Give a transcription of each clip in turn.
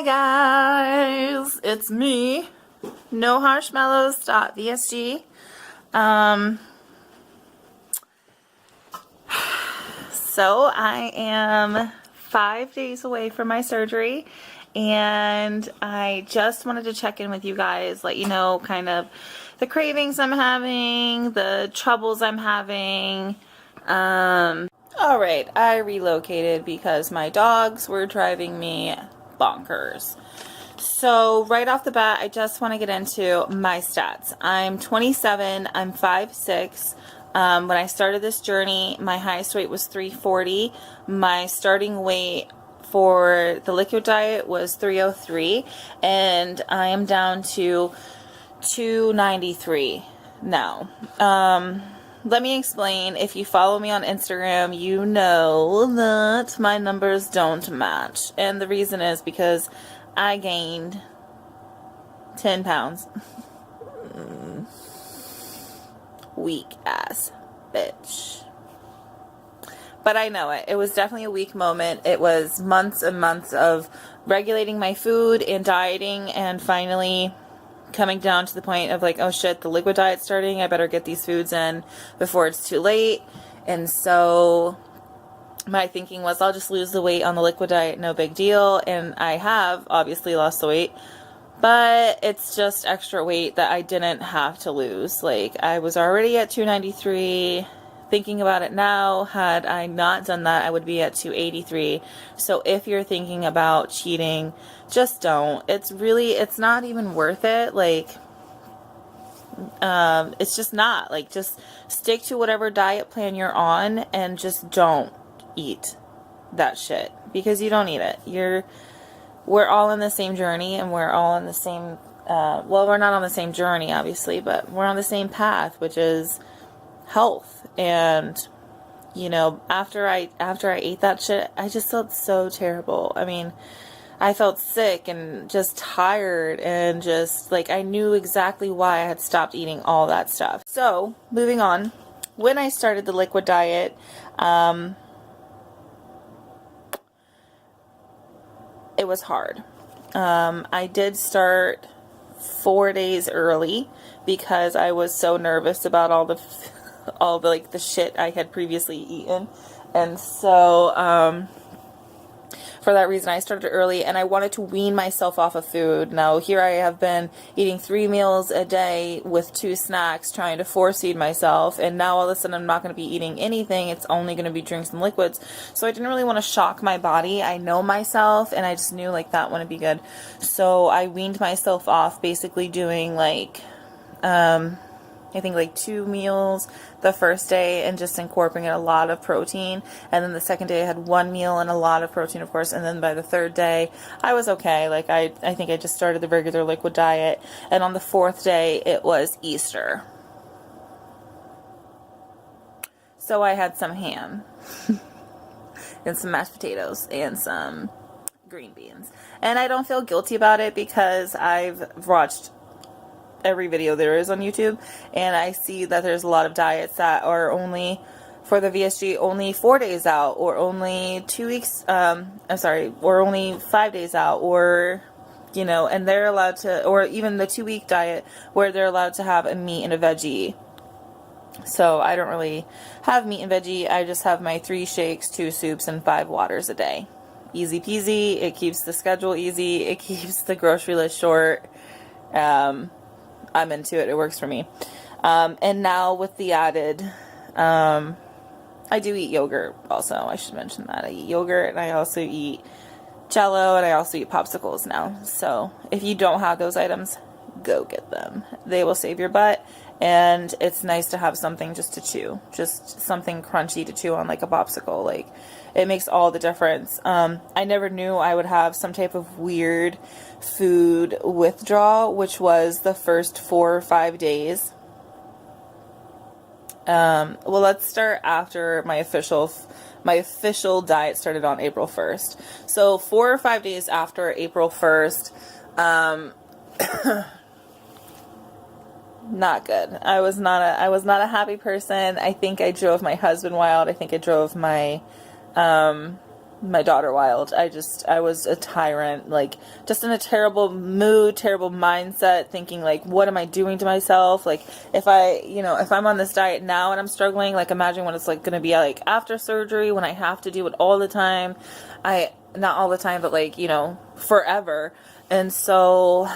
guys, it's me, Noharshmellows.vsg. So I am 5 days away from my surgery, and I just wanted to check in with you guys, let you know kind of the cravings I'm having, the troubles I'm having. Alright, I relocated because my dogs were driving me bonkers. So right off the bat, I just want to get into my stats. I'm 27, I'm 5'6". When I started this journey, my highest weight was 340. My starting weight for the liquid diet was 303, and I am down to 293 now. Let me explain. If you follow me on Instagram, you know that my numbers don't match. And the reason is because I gained 10 pounds. Weak ass bitch. But I know it. It was definitely a weak moment. It was months and months of regulating my food and dieting, and finally coming down to the point of like, oh shit, the liquid diet's starting, I better get these foods in before it's too late. And so my thinking was, I'll just lose the weight on the liquid diet, no big deal. And I have obviously lost the weight, but it's just extra weight that I didn't have to lose. Like, I was already at 293. Thinking about it now, had I not done that, I would be at 283. So if you're thinking about cheating, just don't. It's not even worth it. Like, it's just not. Like, just stick to whatever diet plan you're on and just don't eat that shit, because you don't need it. We're all in the same journey, and we're all in the same, well, we're not on the same journey, obviously, but we're on the same path, which is health. And you know, after I ate that shit, I just felt so terrible. I mean, I felt sick and just tired, and just like, I knew exactly why I had stopped eating all that stuff. So moving on, when I started the liquid diet, it was hard. I did start 4 days early because I was so nervous about all the like the shit I had previously eaten. And so for that reason I started early, and I wanted to wean myself off of food. Now here I have been eating 3 meals a day with 2 snacks, trying to force feed myself, and now all of a sudden I'm not going to be eating anything. It's only going to be drinks and liquids. So I didn't really want to shock my body. I know myself, and I just knew like that wouldn't be good. So I weaned myself off, basically doing like I think like 2 meals the first day and just incorporating a lot of protein. And then the second day I had 1 meal and a lot of protein, of course. And then by the third day I was okay. Like I think I just started the regular liquid diet. And on the 4th day it was Easter. So I had some ham and some mashed potatoes and some green beans. And I don't feel guilty about it because I've watched every video there is on YouTube, and I see that there's a lot of diets that are only, for the VSG, only 4 days out, or only 2 weeks, or only 5 days out, or, you know, and they're allowed to, or even the 2-week diet where they're allowed to have a meat and a veggie. So I don't really have meat and veggie. I just have my 3 shakes, 2 soups, and 5 waters a day. Easy peasy. It keeps the schedule easy. It keeps the grocery list short. I'm into it. It works for me. And now with the added, I do eat yogurt also. I should mention that. I eat yogurt, and I also eat Jello, and I also eat popsicles now. So if you don't have those items, go get them. They will save your butt, and it's nice to have something just to chew. Just something crunchy to chew on, like a popsicle. Like, it makes all the difference. I never knew I would have some type of weird food withdrawal, which was the first 4 or 5 days. Well, let's start after my official diet started on April 1st. So 4 or 5 days after April 1st, not good. I was not a happy person. I think I drove my husband wild. I think I drove my my daughter wild. I was a tyrant, like, just in a terrible mood, terrible mindset, thinking, like, what am I doing to myself? Like, if I'm on this diet now and I'm struggling, like, imagine what it's, like, gonna be, like, after surgery, when I have to do it all the time. Not all the time, but, like, forever. And so,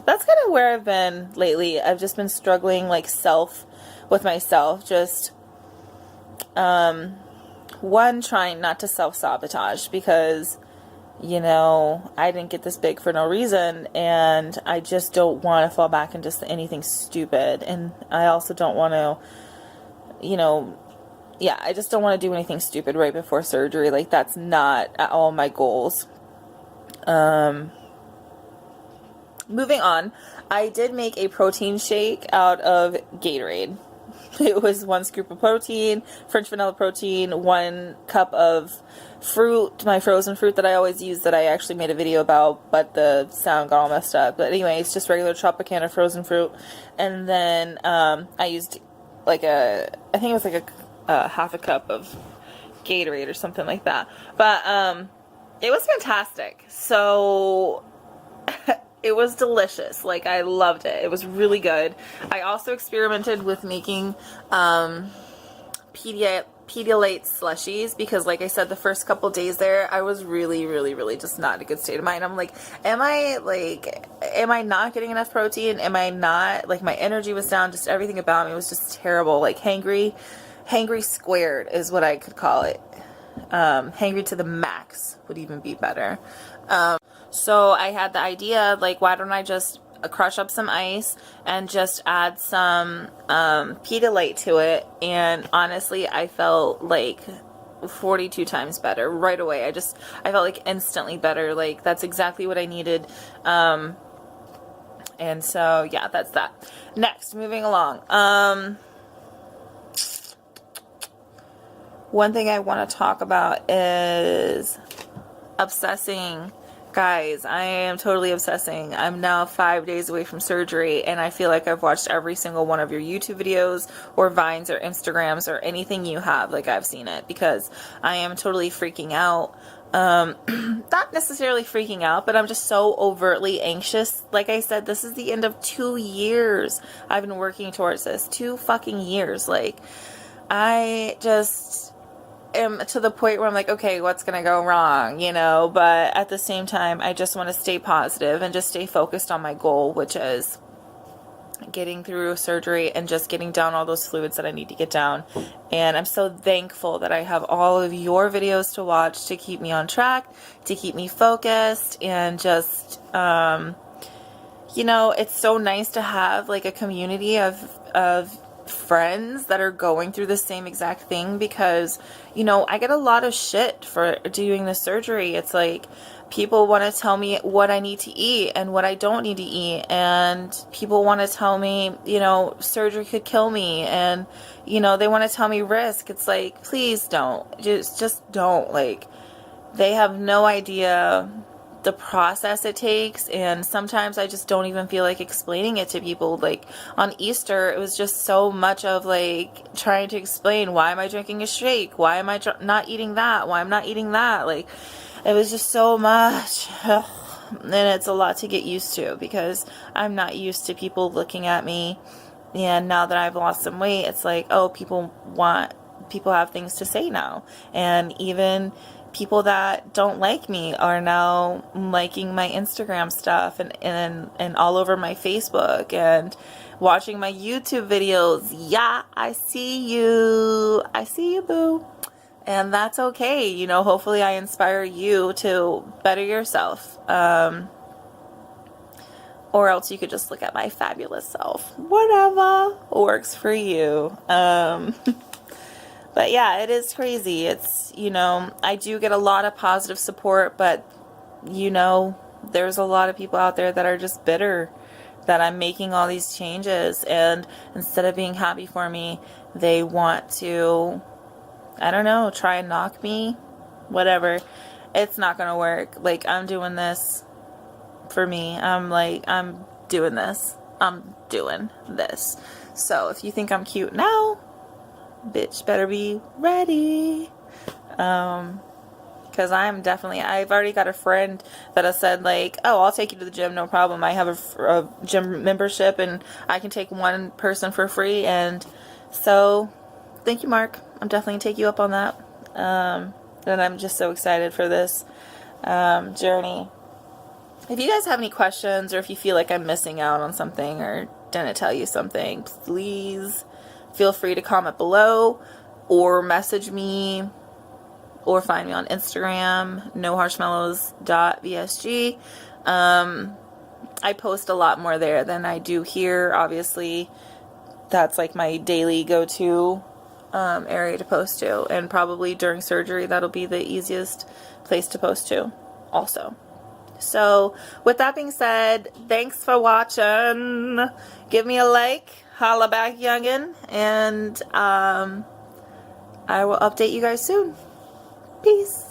that's kind of where I've been lately. I've just been struggling, like, with myself, just, one, trying not to self-sabotage, because, I didn't get this big for no reason, and I just don't want to fall back into anything stupid, and I also don't want to, I just don't want to do anything stupid right before surgery. Like, that's not at all my goals. Moving on, I did make a protein shake out of Gatorade. It was 1 scoop of protein, French vanilla protein, 1 cup of fruit, my frozen fruit that I always use, that I actually made a video about, but the sound got all messed up. But anyway, it's just regular Tropicana frozen fruit. And then I used I think it was like a half a cup of Gatorade or something like that. But it was fantastic. So it was delicious. Like, I loved it. It was really good. I also experimented with making Pedialyte slushies, because, like I said, the first couple days there, I was really, really, really just not in a good state of mind. I'm like, am I not getting enough protein? Am I not, like, my energy was down, just everything about me was just terrible. Like, hangry squared is what I could call it. Hangry to the max would even be better. So I had the idea, like, why don't I just crush up some ice and just add some Pedialyte to it, and honestly, I felt like 42 times better right away. I felt like instantly better. Like, that's exactly what I needed. And so, yeah, that's that. Next, moving along. One thing I want to talk about is obsessing. Guys, I am totally obsessing. I'm now 5 days away from surgery, and I feel like I've watched every single one of your YouTube videos or Vines or Instagrams or anything you have. Like, I've seen it, because I am totally freaking out. Not necessarily freaking out, but I'm just so overtly anxious. Like I said, this is the end of 2 years I've been working towards this. 2 fucking years. Like, I just am to the point where I'm like, okay, what's gonna go wrong, but at the same time, I just want to stay positive and just stay focused on my goal, which is getting through surgery and just getting down all those fluids that I need to get down. And I'm so thankful that I have all of your videos to watch to keep me on track, to keep me focused, and just it's so nice to have, like, a community of friends that are going through the same exact thing, because I get a lot of shit for doing the surgery. It's like, people want to tell me what I need to eat and what I don't need to eat, and people want to tell me surgery could kill me, and they want to tell me risk. It's like, please don't, just don't. Like, they have no idea the process it takes, and sometimes I just don't even feel like explaining it to people. Like, on Easter, it was just so much of, like, trying to explain, why am I drinking a shake, why am I not eating that, why I'm not eating that. Like, it was just so much. And it's a lot to get used to, because I'm not used to people looking at me. And now that I've lost some weight, it's like, oh, people have things to say now. And even people that don't like me are now liking my Instagram stuff and all over my Facebook and watching my YouTube videos. Yeah, I see you, boo. And that's okay. Hopefully I inspire you to better yourself. Or else you could just look at my fabulous self. Whatever works for you. But yeah, it is crazy. It's, I do get a lot of positive support, but, there's a lot of people out there that are just bitter that I'm making all these changes. And instead of being happy for me, they want to, I don't know, try and knock me. Whatever. It's not going to work. Like, I'm doing this for me. I'm doing this. I'm doing this. So if you think I'm cute now, bitch better be ready. Because I've already got a friend that has said, like, oh, I'll take you to the gym, no problem. I have a gym membership and I can take one person for free. And so, thank you, Mark. I'm definitely going to take you up on that. And I'm just so excited for this journey. If you guys have any questions, or if you feel like I'm missing out on something or didn't tell you something, please feel free to comment below or message me or find me on Instagram, Noharshmellows.vsg. I post a lot more there than I do here. Obviously, that's like my daily go-to area to post to, and probably during surgery that'll be the easiest place to post to also. So with that being said, thanks for watching. Give me a like, holla back, youngin', and I will update you guys soon. Peace.